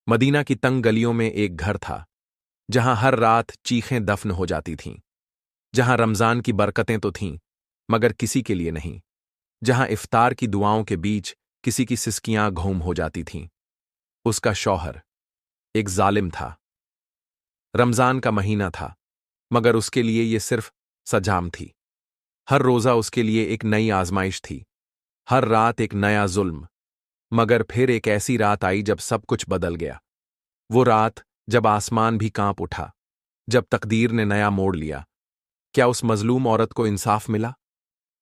Medina की तंग गलियों में एक घर था जहां हर रात चीखें दफन हो जाती थीं, जहां रमजान की बरकतें तो थीं मगर किसी के लिए नहीं, जहां इफ्तार की दुआओं के बीच किसी की सिसकियां घूम हो जाती थीं। उसका शौहर एक जालिम था। रमजान का महीना था मगर उसके लिए ये सिर्फ सजाम थी। हर रोजा उसके लिए एक नई आजमाइश थी, हर रात एक नया जुल्म। मगर फिर एक ऐसी रात आई जब सब कुछ बदल गया। वो रात जब आसमान भी कांप उठा, जब तकदीर ने नया मोड़ लिया। क्या उस मजलूम औरत को इंसाफ मिला?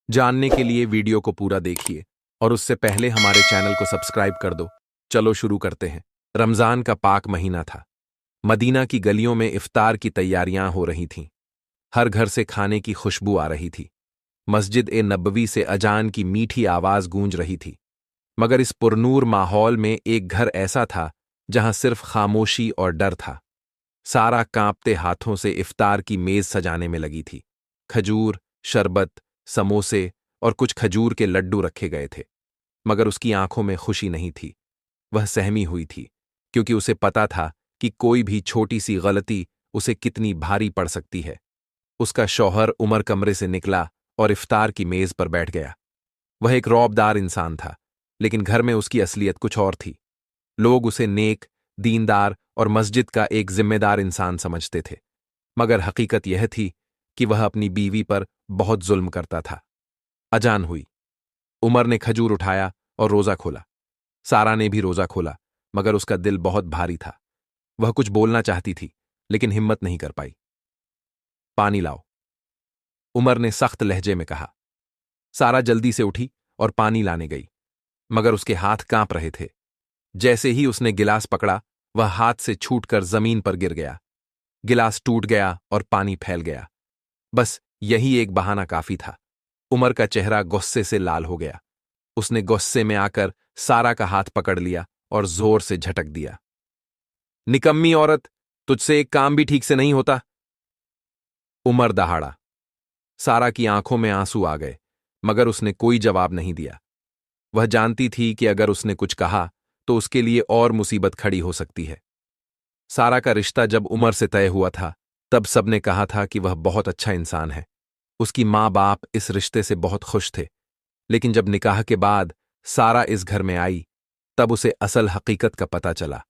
जानने के लिए वीडियो को पूरा देखिए और उससे पहले हमारे चैनल को सब्सक्राइब कर दो। चलो शुरू करते हैं। रमजान का पाक महीना था। मदीना की गलियों में इफ्तार की तैयारियां हो रही थीं। हर घर से खाने की खुशबू आ रही थी। मस्जिद ए नबवी से अजान की मीठी आवाज गूंज रही थी। मगर इस पुरनूर माहौल में एक घर ऐसा था जहां सिर्फ खामोशी और डर था। सारा कांपते हाथों से इफ्तार की मेज सजाने में लगी थी। खजूर, शरबत, समोसे और कुछ खजूर के लड्डू रखे गए थे। मगर उसकी आंखों में खुशी नहीं थी। वह सहमी हुई थी, क्योंकि उसे पता था कि कोई भी छोटी सी गलती उसे कितनी भारी पड़ सकती है। उसका शौहर उमर कमरे से निकला और इफ्तार की मेज पर बैठ गया। वह एक रौबदार इंसान था, लेकिन घर में उसकी असलियत कुछ और थी। लोग उसे नेक, दीनदार और मस्जिद का एक जिम्मेदार इंसान समझते थे, मगर हकीकत यह थी कि वह अपनी बीवी पर बहुत जुल्म करता था। अजान हुई। उमर ने खजूर उठाया और रोजा खोला। सारा ने भी रोजा खोला, मगर उसका दिल बहुत भारी था। वह कुछ बोलना चाहती थी, लेकिन हिम्मत नहीं कर पाई। पानी लाओ, उमर ने सख्त लहजे में कहा। सारा जल्दी से उठी और पानी लाने गई, मगर उसके हाथ कांप रहे थे। जैसे ही उसने गिलास पकड़ा, वह हाथ से छूटकर जमीन पर गिर गया। गिलास टूट गया और पानी फैल गया। बस यही एक बहाना काफी था। उमर का चेहरा गुस्से से लाल हो गया। उसने गुस्से में आकर सारा का हाथ पकड़ लिया और जोर से झटक दिया। निकम्मी औरत, तुझसे एक काम भी ठीक से नहीं होता। उमर दहाड़ा। सारा की आंखों में आंसू आ गए, मगर उसने कोई जवाब नहीं दिया। वह जानती थी कि अगर उसने कुछ कहा तो उसके लिए और मुसीबत खड़ी हो सकती है। सारा का रिश्ता जब उमर से तय हुआ था, तब सबने कहा था कि वह बहुत अच्छा इंसान है। उसकी माँ बाप इस रिश्ते से बहुत खुश थे। लेकिन जब निकाह के बाद सारा इस घर में आई, तब उसे असल हकीकत का पता चला।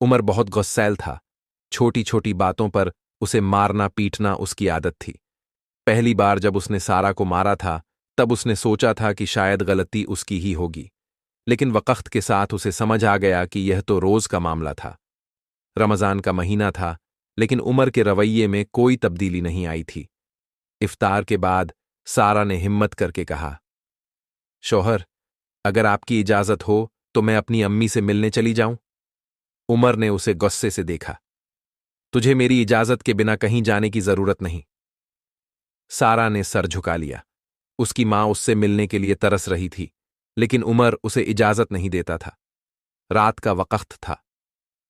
उमर बहुत गुस्सैल था। छोटी छोटी बातों पर उसे मारना पीटना उसकी आदत थी। पहली बार जब उसने सारा को मारा था, तब उसने सोचा था कि शायद गलती उसकी ही होगी। लेकिन वक्त के साथ उसे समझ आ गया कि यह तो रोज का मामला था। रमजान का महीना था, लेकिन उमर के रवैये में कोई तब्दीली नहीं आई थी। इफ्तार के बाद सारा ने हिम्मत करके कहा, शौहर, अगर आपकी इजाजत हो तो मैं अपनी अम्मी से मिलने चली जाऊं। उमर ने उसे गुस्से से देखा। तुझे मेरी इजाजत के बिना कहीं जाने की जरूरत नहीं। सारा ने सर झुका लिया। उसकी मां उससे मिलने के लिए तरस रही थी, लेकिन उमर उसे इजाजत नहीं देता था। रात का वक्त था।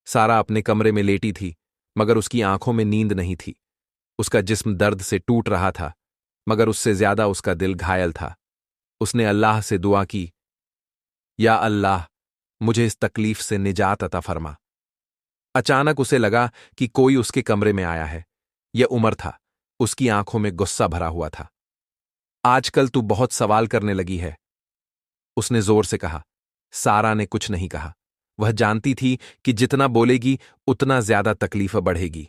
सारा अपने कमरे में लेटी थी, मगर उसकी आंखों में नींद नहीं थी। उसका जिस्म दर्द से टूट रहा था, मगर उससे ज्यादा उसका दिल घायल था। उसने अल्लाह से दुआ की, या अल्लाह, मुझे इस तकलीफ से निजात अता फरमा। अचानक उसे लगा कि कोई उसके कमरे में आया है। यह उमर था। उसकी आंखों में गुस्सा भरा हुआ था। आजकल तू बहुत सवाल करने लगी है, उसने जोर से कहा। सारा ने कुछ नहीं कहा। वह जानती थी कि जितना बोलेगी उतना ज्यादा तकलीफ बढ़ेगी।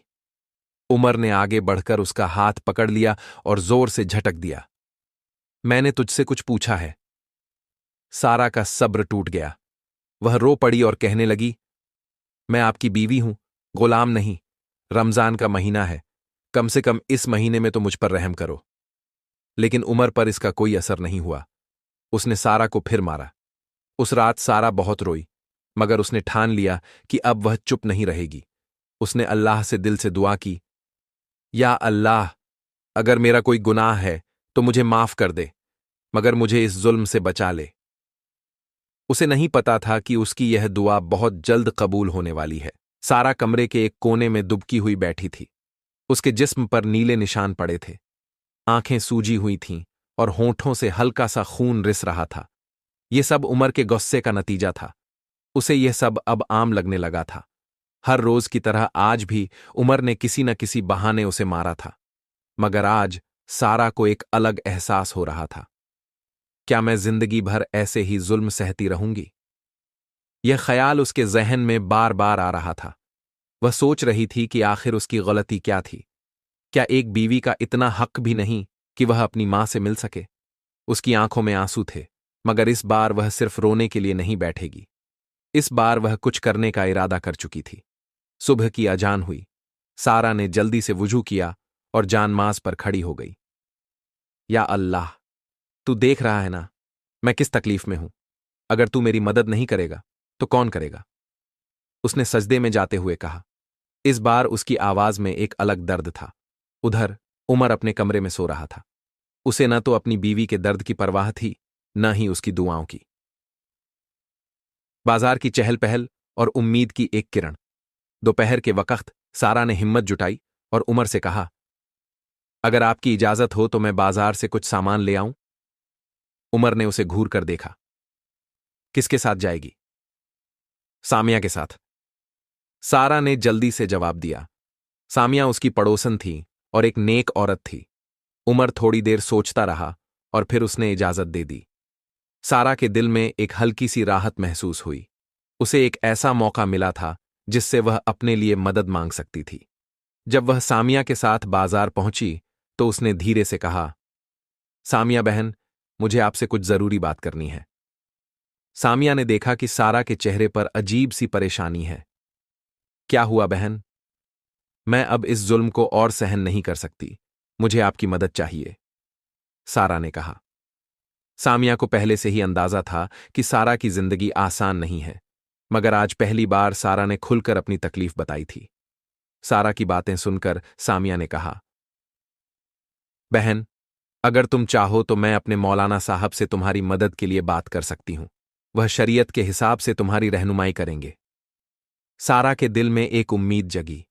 उमर ने आगे बढ़कर उसका हाथ पकड़ लिया और जोर से झटक दिया। मैंने तुझसे कुछ पूछा है। सारा का सब्र टूट गया। वह रो पड़ी और कहने लगी, मैं आपकी बीवी हूं, गुलाम नहीं। रमजान का महीना है, कम से कम इस महीने में तो मुझ पर रहम करो। लेकिन उमर पर इसका कोई असर नहीं हुआ। उसने सारा को फिर मारा। उस रात सारा बहुत रोई, मगर उसने ठान लिया कि अब वह चुप नहीं रहेगी। उसने अल्लाह से दिल से दुआ की, या अल्लाह, अगर मेरा कोई गुनाह है तो मुझे माफ कर दे, मगर मुझे इस जुल्म से बचा ले। उसे नहीं पता था कि उसकी यह दुआ बहुत जल्द कबूल होने वाली है। सारा कमरे के एक कोने में दुबकी हुई बैठी थी। उसके जिस्म पर नीले निशान पड़े थे। आंखें सूजी हुई थीं और होंठों से हल्का सा खून रिस रहा था। यह सब उमर के गुस्से का नतीजा था। उसे यह सब अब आम लगने लगा था। हर रोज की तरह आज भी उमर ने किसी न किसी बहाने उसे मारा था, मगर आज सारा को एक अलग एहसास हो रहा था। क्या मैं जिंदगी भर ऐसे ही जुल्म सहती रहूंगी? यह ख्याल उसके जहन में बार बार आ रहा था। वह सोच रही थी कि आखिर उसकी गलती क्या थी। क्या एक बीवी का इतना हक भी नहीं कि वह अपनी मां से मिल सके? उसकी आंखों में आंसू थे, मगर इस बार वह सिर्फ रोने के लिए नहीं बैठेगी। इस बार वह कुछ करने का इरादा कर चुकी थी। सुबह की अजान हुई। सारा ने जल्दी से वुजू किया और जानमाज पर खड़ी हो गई। या अल्लाह, तू देख रहा है ना मैं किस तकलीफ में हूं। अगर तू मेरी मदद नहीं करेगा तो कौन करेगा? उसने सजदे में जाते हुए कहा। इस बार उसकी आवाज में एक अलग दर्द था। उधर उमर अपने कमरे में सो रहा था। उसे न तो अपनी बीवी के दर्द की परवाह थी, न ही उसकी दुआओं की। बाजार की चहल पहल और उम्मीद की एक किरण। दोपहर के वक्त सारा ने हिम्मत जुटाई और उमर से कहा, अगर आपकी इजाजत हो तो मैं बाजार से कुछ सामान ले आऊं? उमर ने उसे घूर कर देखा। किसके साथ जाएगी? सामिया के साथ। सारा ने जल्दी से जवाब दिया। सामिया उसकी पड़ोसन थी और एक नेक औरत थी। उमर थोड़ी देर सोचता रहा और फिर उसने इजाजत दे दी। सारा के दिल में एक हल्की सी राहत महसूस हुई। उसे एक ऐसा मौका मिला था जिससे वह अपने लिए मदद मांग सकती थी। जब वह सामिया के साथ बाजार पहुंची तो उसने धीरे से कहा, सामिया बहन, मुझे आपसे कुछ जरूरी बात करनी है। सामिया ने देखा कि सारा के चेहरे पर अजीब सी परेशानी है। क्या हुआ बहन? मैं अब इस जुल्म को और सहन नहीं कर सकती। मुझे आपकी मदद चाहिए, सारा ने कहा। सामिया को पहले से ही अंदाजा था कि सारा की जिंदगी आसान नहीं है, मगर आज पहली बार सारा ने खुलकर अपनी तकलीफ बताई थी। सारा की बातें सुनकर सामिया ने कहा, बहन, अगर तुम चाहो तो मैं अपने मौलाना साहब से तुम्हारी मदद के लिए बात कर सकती हूं। वह शरीयत के हिसाब से तुम्हारी रहनुमाई करेंगे। सारा के दिल में एक उम्मीद जगी।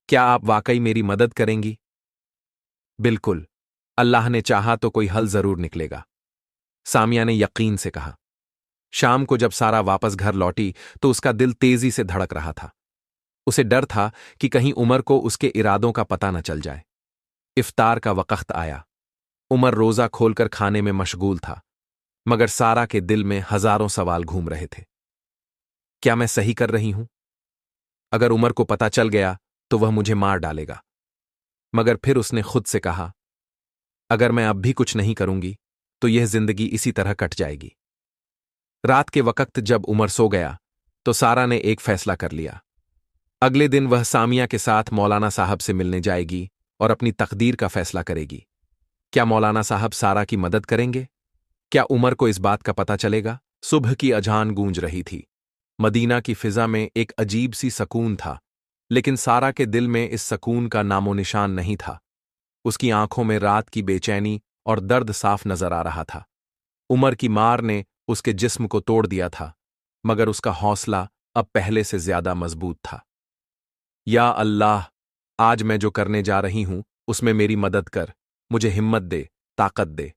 क्या आप वाकई मेरी मदद करेंगी? बिल्कुल, अल्लाह ने चाहा तो कोई हल जरूर निकलेगा, सामिया ने यकीन से कहा। शाम को जब सारा वापस घर लौटी तो उसका दिल तेजी से धड़क रहा था। उसे डर था कि कहीं उमर को उसके इरादों का पता न चल जाए। इफ्तार का वक्त आया। उमर रोजा खोलकर खाने में मशगूल था, मगर सारा के दिल में हजारों सवाल घूम रहे थे। क्या मैं सही कर रही हूं? अगर उमर को पता चल गया तो वह मुझे मार डालेगा। मगर फिर उसने खुद से कहा, अगर मैं अब भी कुछ नहीं करूंगी तो यह जिंदगी इसी तरह कट जाएगी। रात के वक्त जब उमर सो गया तो सारा ने एक फैसला कर लिया। अगले दिन वह सामिया के साथ मौलाना साहब से मिलने जाएगी और अपनी तकदीर का फैसला करेगी। क्या मौलाना साहब सारा की मदद करेंगे? क्या उमर को इस बात का पता चलेगा? सुबह की अजान गूंज रही थी। मदीना की फिजा में एक अजीब सी सकून था, लेकिन सारा के दिल में इस सकून का नामो निशान नहीं था। उसकी आंखों में रात की बेचैनी और दर्द साफ नजर आ रहा था। उमर की मार ने उसके जिस्म को तोड़ दिया था, मगर उसका हौसला अब पहले से ज्यादा मजबूत था। या अल्लाह, आज मैं जो करने जा रही हूं उसमें मेरी मदद कर, मुझे हिम्मत दे, ताकत दे।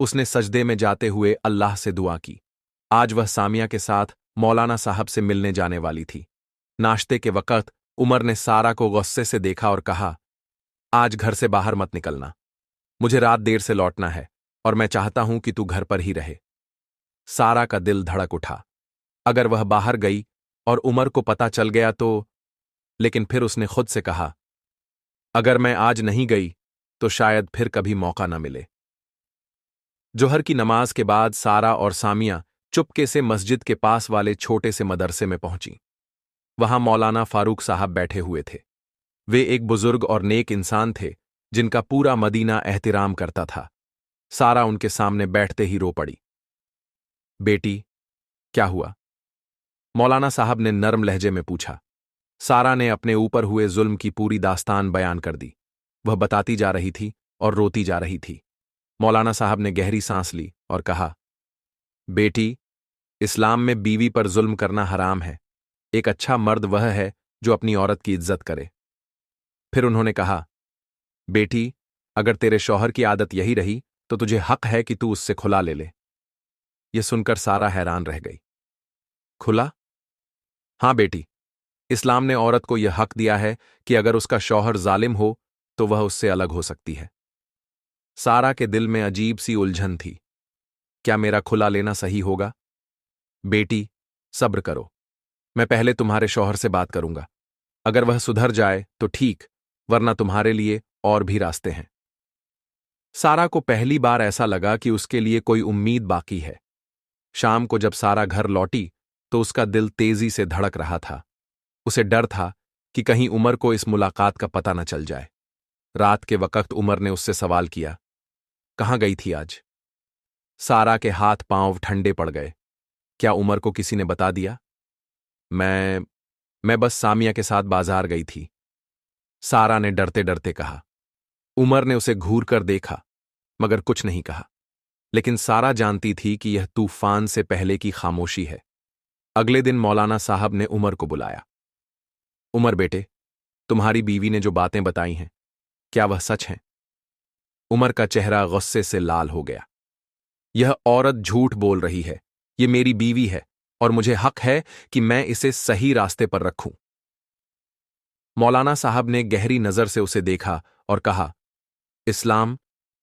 उसने सजदे में जाते हुए अल्लाह से दुआ की। आज वह सामिया के साथ मौलाना साहब से मिलने जाने वाली थी। नाश्ते के वक्त उमर ने सारा को गुस्से से देखा और कहा, आज घर से बाहर मत निकलना। मुझे रात देर से लौटना है और मैं चाहता हूं कि तू घर पर ही रहे। सारा का दिल धड़क उठा। अगर वह बाहर गई और उमर को पता चल गया तो? लेकिन फिर उसने खुद से कहा, अगर मैं आज नहीं गई तो शायद फिर कभी मौका न मिले। जोहर की नमाज के बाद सारा और सामिया चुपके से मस्जिद के पास वाले छोटे से मदरसे में पहुंची। वहां मौलाना फारूक साहब बैठे हुए थे। वे एक बुजुर्ग और नेक इंसान थे जिनका पूरा मदीना एहतिराम करता था। सारा उनके सामने बैठते ही रो पड़ी। बेटी, क्या हुआ? मौलाना साहब ने नरम लहजे में पूछा। सारा ने अपने ऊपर हुए जुल्म की पूरी दास्तान बयान कर दी। वह बताती जा रही थी और रोती जा रही थी। मौलाना साहब ने गहरी सांस ली और कहा, बेटी, इस्लाम में बीवी पर जुल्म करना हराम है। एक अच्छा मर्द वह है जो अपनी औरत की इज्जत करे। फिर उन्होंने कहा, बेटी, अगर तेरे शौहर की आदत यही रही तो तुझे हक है कि तू उससे खुला ले ले। यह सुनकर सारा हैरान रह गई। खुला? हाँ बेटी, इस्लाम ने औरत को यह हक दिया है कि अगर उसका शौहर जालिम हो तो वह उससे अलग हो सकती है। सारा के दिल में अजीब सी उलझन थी। क्या मेरा खुला लेना सही होगा? बेटी, सब्र करो। मैं पहले तुम्हारे शौहर से बात करूंगा। अगर वह सुधर जाए तो ठीक, वरना तुम्हारे लिए और भी रास्ते हैं। सारा को पहली बार ऐसा लगा कि उसके लिए कोई उम्मीद बाकी है। शाम को जब सारा घर लौटी तो उसका दिल तेजी से धड़क रहा था। उसे डर था कि कहीं उमर को इस मुलाकात का पता न चल जाए। रात के वक्त उमर ने उससे सवाल किया, कहाँ गई थी आज? सारा के हाथ पांव ठंडे पड़ गए। क्या उमर को किसी ने बता दिया? मैं बस सामिया के साथ बाजार गई थी, सारा ने डरते डरते कहा। उमर ने उसे घूर कर देखा, मगर कुछ नहीं कहा। लेकिन सारा जानती थी कि यह तूफान से पहले की खामोशी है। अगले दिन मौलाना साहब ने उमर को बुलाया। उमर बेटे, तुम्हारी बीवी ने जो बातें बताई हैं, क्या वह सच हैं? उमर का चेहरा गुस्से से लाल हो गया। यह औरत झूठ बोल रही है। ये मेरी बीवी है और मुझे हक है कि मैं इसे सही रास्ते पर रखूं। मौलाना साहब ने गहरी नजर से उसे देखा और कहा, इस्लाम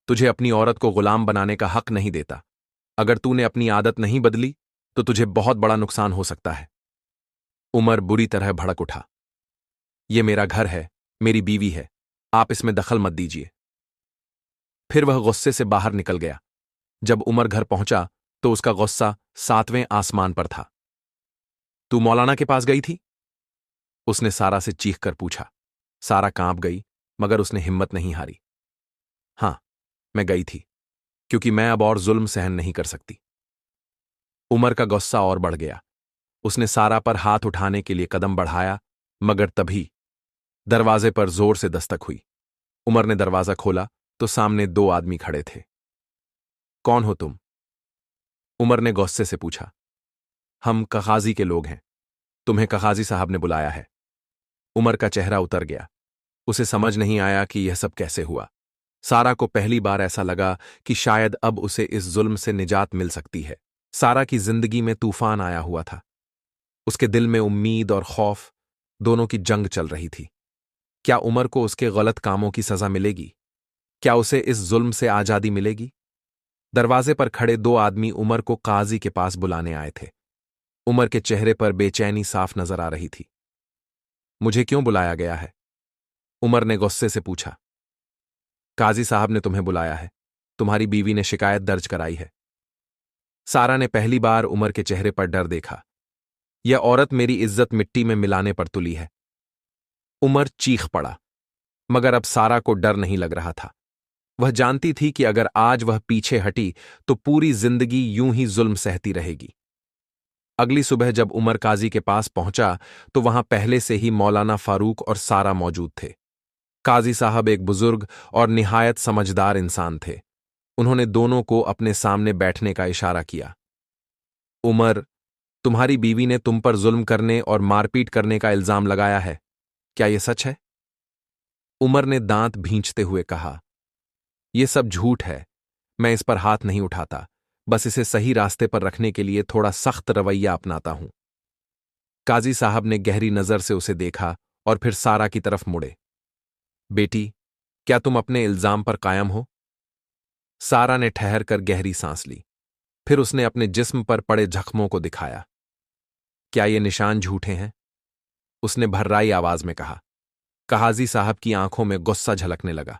तुझे अपनी औरत को गुलाम बनाने का हक नहीं देता। अगर तूने अपनी आदत नहीं बदली तो तुझे बहुत बड़ा नुकसान हो सकता है। उमर बुरी तरह भड़क उठा। यह मेरा घर है, मेरी बीवी है, आप इसमें दखल मत दीजिए। फिर वह गुस्से से बाहर निकल गया। जब उमर घर पहुंचा तो उसका गुस्सा 7वें आसमान पर था। तू मौलाना के पास गई थी? उसने सारा से चीख कर पूछा। सारा कांप गई, मगर उसने हिम्मत नहीं हारी। हां, मैं गई थी, क्योंकि मैं अब और जुल्म सहन नहीं कर सकती। उमर का गुस्सा और बढ़ गया। उसने सारा पर हाथ उठाने के लिए कदम बढ़ाया, मगर तभी दरवाजे पर जोर से दस्तक हुई। उमर ने दरवाजा खोला तो सामने 2 आदमी खड़े थे। कौन हो तुम? उमर ने गुस्से से पूछा। हम कगाजी के लोग हैं, तुम्हें कगाजी साहब ने बुलाया है। उमर का चेहरा उतर गया। उसे समझ नहीं आया कि यह सब कैसे हुआ। सारा को पहली बार ऐसा लगा कि शायद अब उसे इस जुल्म से निजात मिल सकती है। सारा की जिंदगी में तूफान आया हुआ था। उसके दिल में उम्मीद और खौफ दोनों की जंग चल रही थी। क्या उमर को उसके गलत कामों की सजा मिलेगी? क्या उसे इस जुल्म से आजादी मिलेगी? दरवाजे पर खड़े 2 आदमी उमर को काजी के पास बुलाने आए थे। उमर के चेहरे पर बेचैनी साफ नजर आ रही थी। मुझे क्यों बुलाया गया है? उमर ने गुस्से से पूछा। काजी साहब ने तुम्हें बुलाया है, तुम्हारी बीवी ने शिकायत दर्ज कराई है। सारा ने पहली बार उमर के चेहरे पर डर देखा। यह औरत मेरी इज्जत मिट्टी में मिलाने पर तुली है। उमर चीख पड़ा, मगर अब सारा को डर नहीं लग रहा था। वह जानती थी कि अगर आज वह पीछे हटी तो पूरी जिंदगी यूं ही जुल्म सहती रहेगी। अगली सुबह जब उमर काजी के पास पहुंचा तो वहां पहले से ही मौलाना फारूक और सारा मौजूद थे। काजी साहब एक बुजुर्ग और निहायत समझदार इंसान थे। उन्होंने दोनों को अपने सामने बैठने का इशारा किया। उमर, तुम्हारी बीवी ने तुम पर जुल्म करने और मारपीट करने का इल्जाम लगाया है, क्या यह सच है? उमर ने दांत भींचते हुए कहा, यह सब झूठ है। मैं इस पर हाथ नहीं उठाता, बस इसे सही रास्ते पर रखने के लिए थोड़ा सख्त रवैया अपनाता हूं। काजी साहब ने गहरी नजर से उसे देखा और फिर सारा की तरफ मुड़े। बेटी, क्या तुम अपने इल्जाम पर कायम हो? सारा ने ठहर कर गहरी सांस ली। फिर उसने अपने जिस्म पर पड़े जख्मों को दिखाया। क्या ये निशान झूठे हैं? उसने भर्राई आवाज में कहा। काजी साहब की आंखों में गुस्सा झलकने लगा।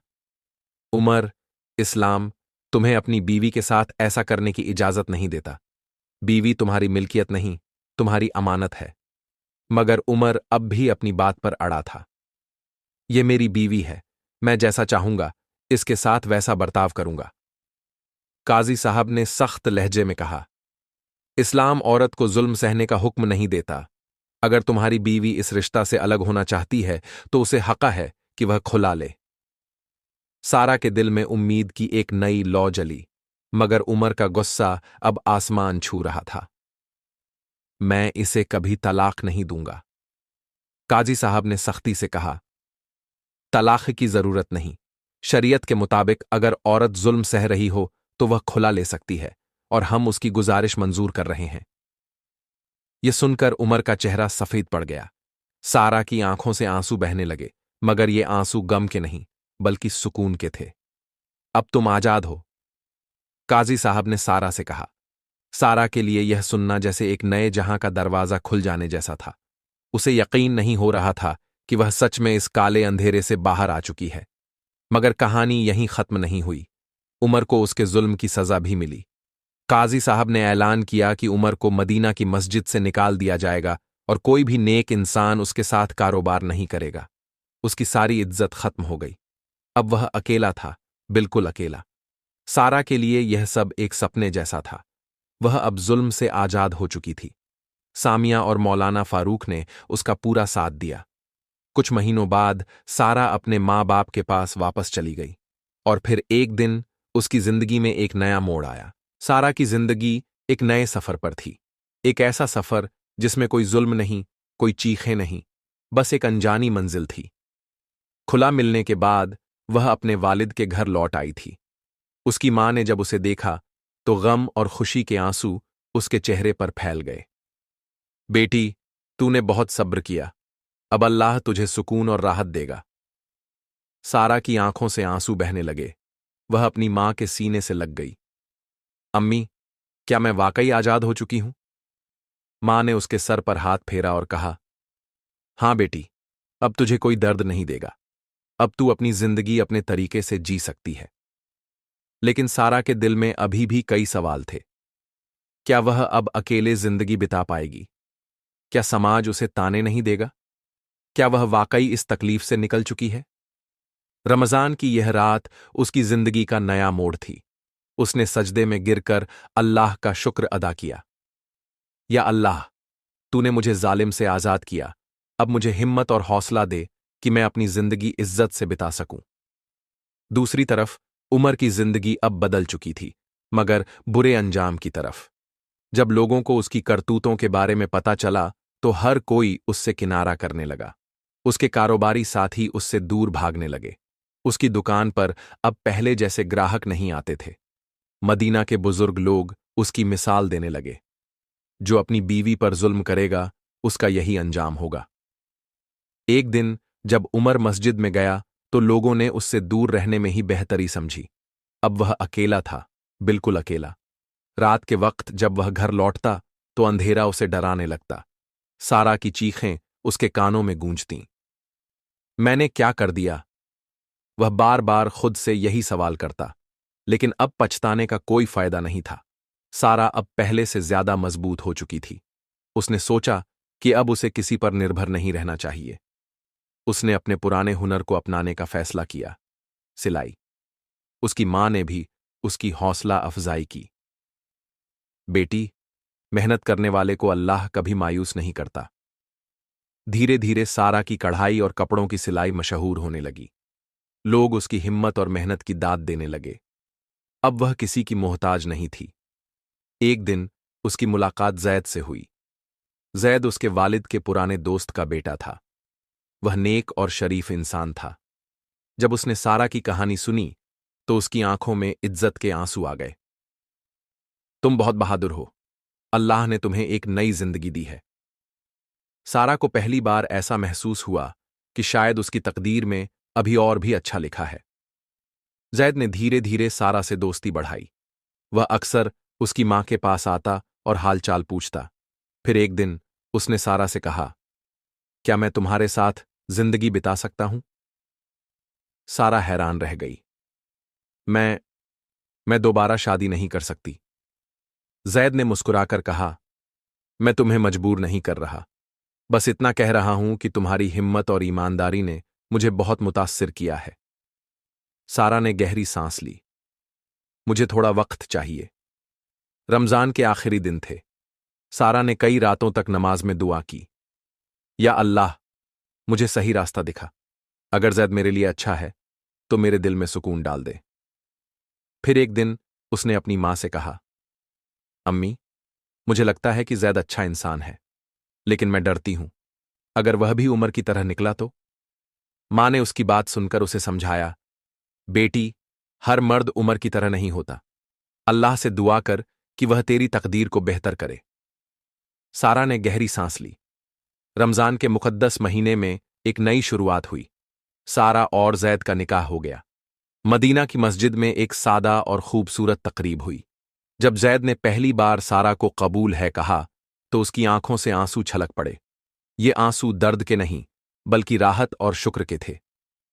उमर, इस्लाम तुम्हें अपनी बीवी के साथ ऐसा करने की इजाजत नहीं देता। बीवी तुम्हारी मिल्कियत नहीं, तुम्हारी अमानत है। मगर उमर अब भी अपनी बात पर अड़ा था। यह मेरी बीवी है, मैं जैसा चाहूंगा इसके साथ वैसा बर्ताव करूंगा। काजी साहब ने सख्त लहजे में कहा, इस्लाम औरत को जुल्म सहने का हुक्म नहीं देता। अगर तुम्हारी बीवी इस रिश्ता से अलग होना चाहती है तो उसे हक़ है कि वह खुला ले। सारा के दिल में उम्मीद की एक नई लौ जली, मगर उमर का गुस्सा अब आसमान छू रहा था। मैं इसे कभी तलाक नहीं दूंगा, काजी साहब ने सख्ती से कहा। तलाक की जरूरत नहीं। शरीयत के मुताबिक अगर औरत जुल्म सह रही हो तो वह खुला ले सकती है और हम उसकी गुजारिश मंजूर कर रहे हैं। यह सुनकर उमर का चेहरा सफेद पड़ गया। सारा की आंखों से आंसू बहने लगे, मगर ये आंसू गम के नहीं बल्कि सुकून के थे। अब तुम आजाद हो, काजी साहब ने सारा से कहा। सारा के लिए यह सुनना जैसे एक नए जहां का दरवाजा खुल जाने जैसा था। उसे यकीन नहीं हो रहा था कि वह सच में इस काले अंधेरे से बाहर आ चुकी है। मगर कहानी यहीं खत्म नहीं हुई। उमर को उसके जुल्म की सजा भी मिली। काजी साहब ने ऐलान किया कि उमर को मदीना की मस्जिद से निकाल दिया जाएगा और कोई भी नेक इंसान उसके साथ कारोबार नहीं करेगा। उसकी सारी इज्जत खत्म हो गई। अब वह अकेला था, बिल्कुल अकेला। सारा के लिए यह सब एक सपने जैसा था। वह अब जुल्म से आजाद हो चुकी थी। सामिया और मौलाना फारूक ने उसका पूरा साथ दिया। कुछ महीनों बाद सारा अपने माँ बाप के पास वापस चली गई। और फिर एक दिन उसकी जिंदगी में एक नया मोड़ आया। सारा की जिंदगी एक नए सफर पर थी। एक ऐसा सफर जिसमें कोई जुल्म नहीं, कोई चीखें नहीं, बस एक अनजानी मंजिल थी। खुला मिलने के बाद वह अपने वालिद के घर लौट आई थी। उसकी मां ने जब उसे देखा तो गम और खुशी के आंसू उसके चेहरे पर फैल गए। बेटी, तूने बहुत सब्र किया, अब अल्लाह तुझे सुकून और राहत देगा। सारा की आंखों से आंसू बहने लगे। वह अपनी मां के सीने से लग गई। अम्मी, क्या मैं वाकई आजाद हो चुकी हूं? मां ने उसके सर पर हाथ फेरा और कहा, हां बेटी, अब तुझे कोई दर्द नहीं देगा। अब तू अपनी जिंदगी अपने तरीके से जी सकती है। लेकिन सारा के दिल में अभी भी कई सवाल थे। क्या वह अब अकेले जिंदगी बिता पाएगी? क्या समाज उसे ताने नहीं देगा? क्या वह वाकई इस तकलीफ से निकल चुकी है? रमजान की यह रात उसकी जिंदगी का नया मोड़ थी। उसने सजदे में गिरकर अल्लाह का शुक्र अदा किया। या अल्लाह, तूने मुझे जालिम से आजाद किया, अब मुझे हिम्मत और हौसला दे कि मैं अपनी जिंदगी इज्जत से बिता सकूं। दूसरी तरफ उमर की जिंदगी अब बदल चुकी थी, मगर बुरे अंजाम की तरफ। जब लोगों को उसकी करतूतों के बारे में पता चला तो हर कोई उससे किनारा करने लगा। उसके कारोबारी साथी उससे दूर भागने लगे। उसकी दुकान पर अब पहले जैसे ग्राहक नहीं आते थे। मदीना के बुजुर्ग लोग उसकी मिसाल देने लगे। जो अपनी बीवी पर जुल्म करेगा, उसका यही अंजाम होगा। एक दिन जब उमर मस्जिद में गया तो लोगों ने उससे दूर रहने में ही बेहतरी समझी। अब वह अकेला था, बिल्कुल अकेला। रात के वक्त जब वह घर लौटता तो अंधेरा उसे डराने लगता। सारा की चीखें उसके कानों में गूंजतीं। मैंने क्या कर दिया? वह बार बार खुद से यही सवाल करता, लेकिन अब पछताने का कोई फायदा नहीं था। सारा अब पहले से ज्यादा मजबूत हो चुकी थी। उसने सोचा कि अब उसे किसी पर निर्भर नहीं रहना चाहिए। उसने अपने पुराने हुनर को अपनाने का फैसला किया, सिलाई। उसकी मां ने भी उसकी हौसला अफजाई की। बेटी, मेहनत करने वाले को अल्लाह कभी मायूस नहीं करता। धीरे धीरे सारा की कढ़ाई और कपड़ों की सिलाई मशहूर होने लगी। लोग उसकी हिम्मत और मेहनत की दाद देने लगे। अब वह किसी की मोहताज नहीं थी। एक दिन उसकी मुलाकात जैद से हुई। जैद उसके वालिद के पुराने दोस्त का बेटा था। वह नेक और शरीफ इंसान था। जब उसने सारा की कहानी सुनी तो उसकी आंखों में इज्जत के आंसू आ गए। तुम बहुत बहादुर हो, अल्लाह ने तुम्हें एक नई जिंदगी दी है। सारा को पहली बार ऐसा महसूस हुआ कि शायद उसकी तकदीर में अभी और भी अच्छा लिखा है। जैद ने धीरे धीरे सारा से दोस्ती बढ़ाई। वह अक्सर उसकी मां के पास आता और हालचाल पूछता। फिर एक दिन उसने सारा से कहा, क्या मैं तुम्हारे साथ जिंदगी बिता सकता हूं? सारा हैरान रह गई। मैं दोबारा शादी नहीं कर सकती। जैद ने मुस्कुराकर कहा, मैं तुम्हें मजबूर नहीं कर रहा, बस इतना कह रहा हूं कि तुम्हारी हिम्मत और ईमानदारी ने मुझे बहुत मुतासिर किया है। सारा ने गहरी सांस ली। मुझे थोड़ा वक्त चाहिए। रमजान के आखिरी दिन थे। सारा ने कई रातों तक नमाज में दुआ की। या अल्लाह, मुझे सही रास्ता दिखा। अगर जैद मेरे लिए अच्छा है तो मेरे दिल में सुकून डाल दे। फिर एक दिन उसने अपनी मां से कहा, अम्मी, मुझे लगता है कि जैद अच्छा इंसान है, लेकिन मैं डरती हूं अगर वह भी उमर की तरह निकला तो। मां ने उसकी बात सुनकर उसे समझाया, बेटी, हर मर्द उमर की तरह नहीं होता। अल्लाह से दुआ कर कि वह तेरी तकदीर को बेहतर करे। सारा ने गहरी सांस ली। रमजान के मुकद्दस महीने में एक नई शुरुआत हुई। सारा और जैद का निकाह हो गया। मदीना की मस्जिद में एक सादा और खूबसूरत तकरीब हुई। जब जैद ने पहली बार सारा को कबूल है कहा तो उसकी आंखों से आंसू छलक पड़े। ये आंसू दर्द के नहीं बल्कि राहत और शुक्र के थे।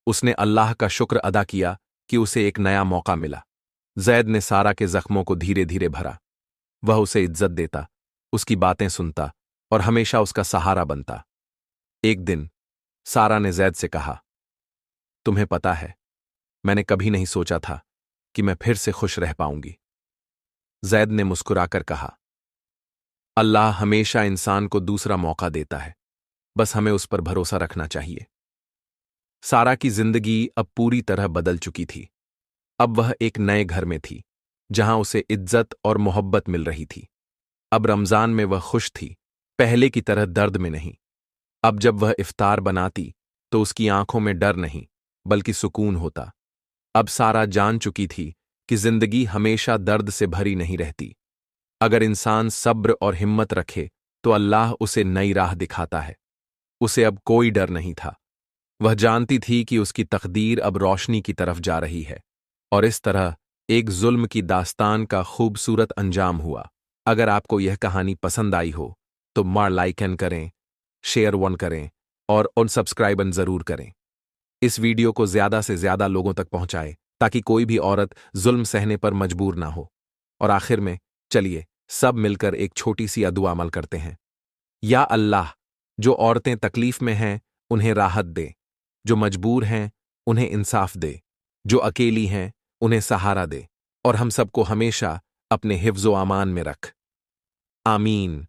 उसने अल्लाह का शुक्र अदा किया कि उसे एक नया मौका मिला। जैद ने सारा के जख्मों को धीरे धीरे भरा। वह उसे इज्जत देता, उसकी बातें सुनता और हमेशा उसका सहारा बनता। एक दिन सारा ने जैद से कहा, तुम्हें पता है, मैंने कभी नहीं सोचा था कि मैं फिर से खुश रह पाऊंगी। जैद ने मुस्कुराकर कहा, अल्लाह हमेशा इंसान को दूसरा मौका देता है, बस हमें उस पर भरोसा रखना चाहिए। सारा की जिंदगी अब पूरी तरह बदल चुकी थी। अब वह एक नए घर में थी, जहां उसे इज्जत और मोहब्बत मिल रही थी। अब रमजान में वह खुश थी, पहले की तरह दर्द में नहीं। अब जब वह इफ्तार बनाती तो उसकी आंखों में डर नहीं बल्कि सुकून होता। अब सारा जान चुकी थी कि जिंदगी हमेशा दर्द से भरी नहीं रहती। अगर इंसान सब्र और हिम्मत रखे तो अल्लाह उसे नई राह दिखाता है। उसे अब कोई डर नहीं था। वह जानती थी कि उसकी तकदीर अब रोशनी की तरफ जा रही है। और इस तरह एक जुल्म की दास्तान का खूबसूरत अंजाम हुआ। अगर आपको यह कहानी पसंद आई हो तो मार लाइकन करें, शेयर वन करें और उन सब्सक्राइबन जरूर करें। इस वीडियो को ज्यादा से ज्यादा लोगों तक पहुंचाएं ताकि कोई भी औरत जुल्म सहने पर मजबूर ना हो। और आखिर में चलिए सब मिलकर एक छोटी सी दुआ अमल करते हैं। या अल्लाह, जो औरतें तकलीफ में हैं उन्हें राहत दे, जो मजबूर हैं उन्हें इंसाफ दे, जो अकेली हैं उन्हें सहारा दे और हम सबको हमेशा अपने हिफ्ज़ो अमान में रख। आमीन।